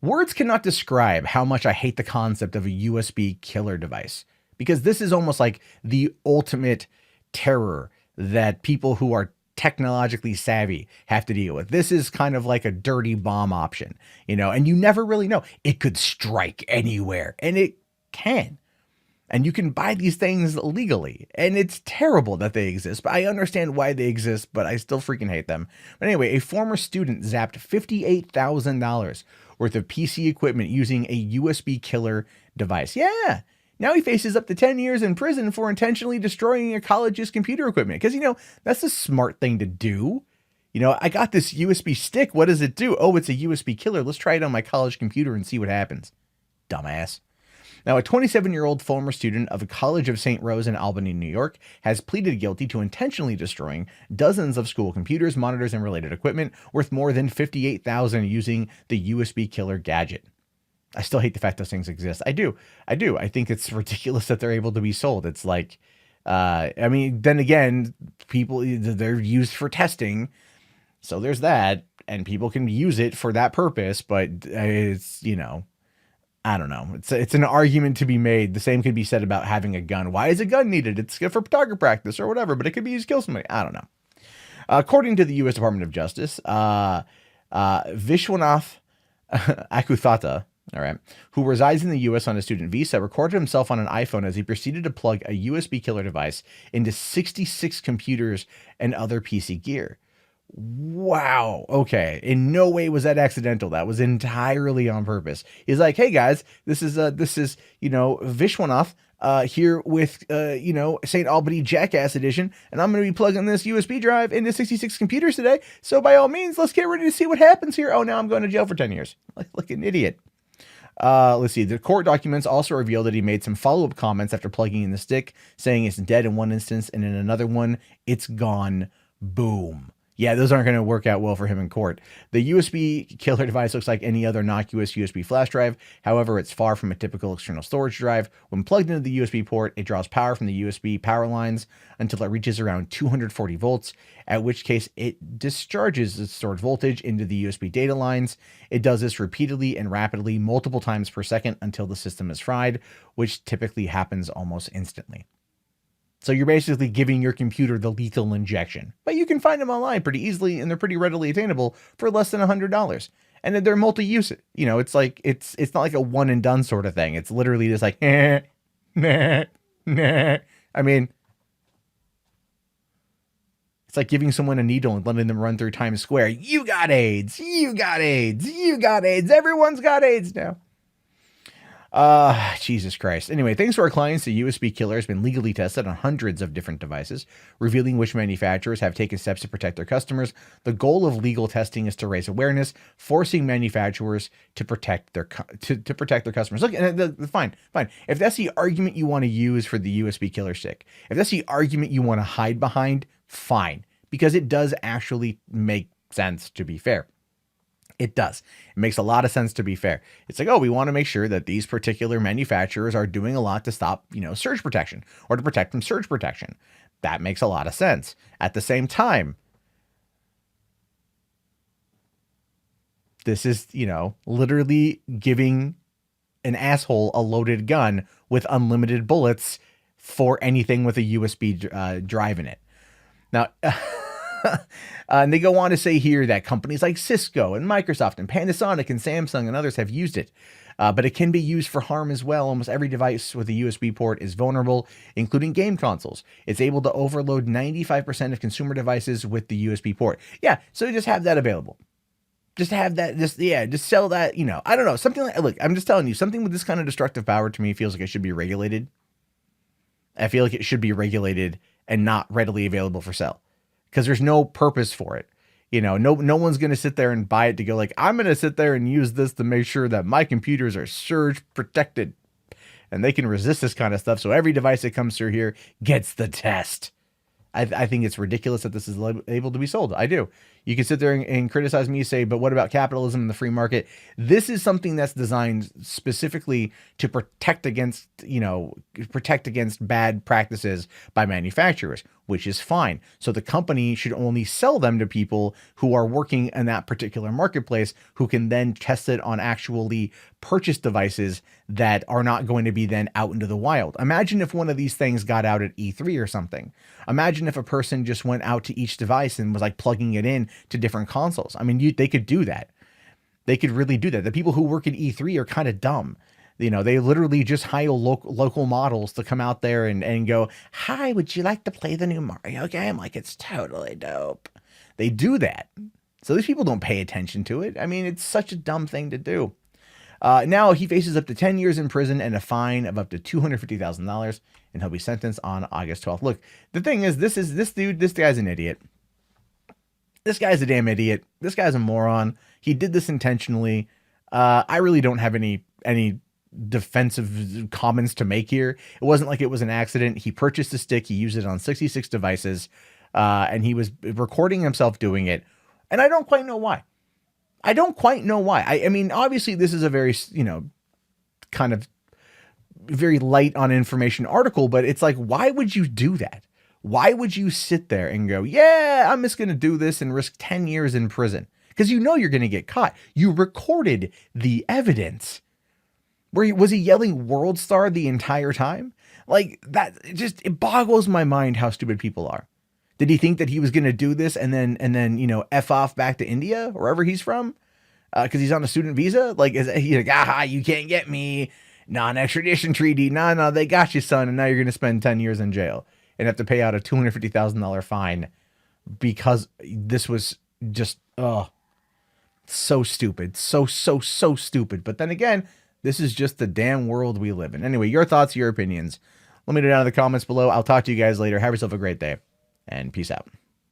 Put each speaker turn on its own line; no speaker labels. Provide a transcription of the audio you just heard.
Words cannot describe how much I hate the concept of a USB killer device, because this is almost like the ultimate terror that people who are technologically savvy have to deal with. This is kind of like a dirty bomb option, and you never really know. It could strike anywhere, and it can. And you can buy these things legally. And it's terrible that they exist, but I understand why they exist, but I still freaking hate them. But anyway, a former student zapped $58,000 worth of PC equipment using a USB killer device. Yeah. Now he faces up to 10 years in prison for intentionally destroying a college's computer equipment. Because, that's a smart thing to do. I got this USB stick. What does it do? Oh, it's a USB killer. Let's try it on my college computer and see what happens. Dumbass. Now, a 27-year-old former student of a College of St. Rose in Albany, New York, has pleaded guilty to intentionally destroying dozens of school computers, monitors, and related equipment worth more than $58,000 using the USB killer gadget. I still hate the fact those things exist. I do. I think it's ridiculous that they're able to be sold. It's like, then again, they're used for testing. So there's that, and people can use it for that purpose, but it's, I don't know. It's an argument to be made. The same could be said about having a gun. Why is a gun needed? It's good for photography practice or whatever, but it could be used to kill somebody. I don't know. According to the U.S. Department of Justice, Vishwanath Akuthota, all right, who resides in the U.S. on a student visa, recorded himself on an iPhone as he proceeded to plug a USB killer device into 66 computers and other PC gear. Wow. Okay. In no way was that accidental. That was entirely on purpose. He's like, hey guys, this is Vishwanath here with St. Albany Jackass Edition, and I'm going to be plugging this USB drive into 66 computers today. So by all means, let's get ready to see what happens here. Oh, now I'm going to jail for 10 years. Like an idiot. Let's see. The court documents also reveal that he made some follow-up comments after plugging in the stick, saying it's dead in one instance, and in another one, it's gone. Boom. Yeah, those aren't going to work out well for him in court. The USB killer device looks like any other innocuous USB flash drive. However, it's far from a typical external storage drive. When plugged into the USB port, it draws power from the USB power lines until it reaches around 240 volts, at which case it discharges its stored voltage into the USB data lines. It does this repeatedly and rapidly, multiple times per second until the system is fried, which typically happens almost instantly. So you're basically giving your computer the lethal injection. But you can find them online pretty easily, and they're pretty readily attainable for less than $100. And then they're multi-use. It's like it's not like a one and done sort of thing. It's literally just like, nah. I mean, it's like giving someone a needle and letting them run through Times Square. You got AIDS. You got AIDS. You got AIDS. Everyone's got AIDS now. Jesus Christ. Anyway, thanks to our clients, the USB killer has been legally tested on hundreds of different devices, revealing which manufacturers have taken steps to protect their customers. The goal of legal testing is to raise awareness, forcing manufacturers to protect their customers. Look, fine. If that's the argument you want to use for the USB killer stick, if that's the argument you want to hide behind, fine, because it does actually make sense, to be fair. It does. It makes a lot of sense, to be fair. It's like, oh, we want to make sure that these particular manufacturers are doing a lot to stop, surge protection or to protect from surge protection. That makes a lot of sense. At the same time, this is, literally giving an asshole a loaded gun with unlimited bullets for anything with a USB drive in it. Now, and they go on to say here that companies like Cisco and Microsoft and Panasonic and Samsung and others have used it. But it can be used for harm as well. Almost every device with a USB port is vulnerable, including game consoles. It's able to overload 95% of consumer devices with the USB port. Yeah, so just have that available. Just have that, just sell that, I don't know, something like, look, I'm just telling you, something with this kind of destructive power to me feels like it should be regulated. I feel like it should be regulated and not readily available for sale, because there's no purpose for it. No one's going to sit there and buy it to go like, I'm going to sit there and use this to make sure that my computers are surge protected and they can resist this kind of stuff. So every device that comes through here gets the test. I think it's ridiculous that this is able to be sold. I do. You can sit there and criticize me, say, but what about capitalism and the free market? This is something that's designed specifically to protect against bad practices by manufacturers. which is fine. So the company should only sell them to people who are working in that particular marketplace, who can then test it on actually purchased devices that are not going to be then out into the wild. Imagine if one of these things got out at E3 or something. Imagine if a person just went out to each device and was like plugging it in to different consoles. I mean, they could do that. They could really do that. The people who work at E3 are kind of dumb. You know, they literally just hire local models to come out there and go, hi, would you like to play the new Mario game? Like, it's totally dope. They do that. So these people don't pay attention to it. I mean, it's such a dumb thing to do. Now he faces up to 10 years in prison and a fine of up to $250,000, and he'll be sentenced on August 12th. Look, the thing is, this guy's an idiot. This guy's a damn idiot. This guy's a moron. He did this intentionally. I really don't have any defensive comments to make here. It wasn't like it was an accident. He purchased a stick. He used it on 66 devices, and he was recording himself doing it. And I don't quite know why. I mean, obviously this is a very, kind of very light on information article, but it's like, why would you do that? Why would you sit there and go, yeah, I'm just going to do this and risk 10 years in prison? Because you know you're going to get caught. You recorded the evidence. Was he yelling World Star the entire time? Like that, it boggles my mind how stupid people are. Did he think that he was going to do this and then, F off back to India, wherever he's from? Because he's on a student visa? Like, is he like, aha, you can't get me. Non-extradition treaty. No, they got you, son. And now you're going to spend 10 years in jail and have to pay out a $250,000 fine because this was just, so stupid. So stupid. But then again, this is just the damn world we live in. Anyway, your thoughts, your opinions. Let me know down in the comments below. I'll talk to you guys later. Have yourself a great day, and peace out.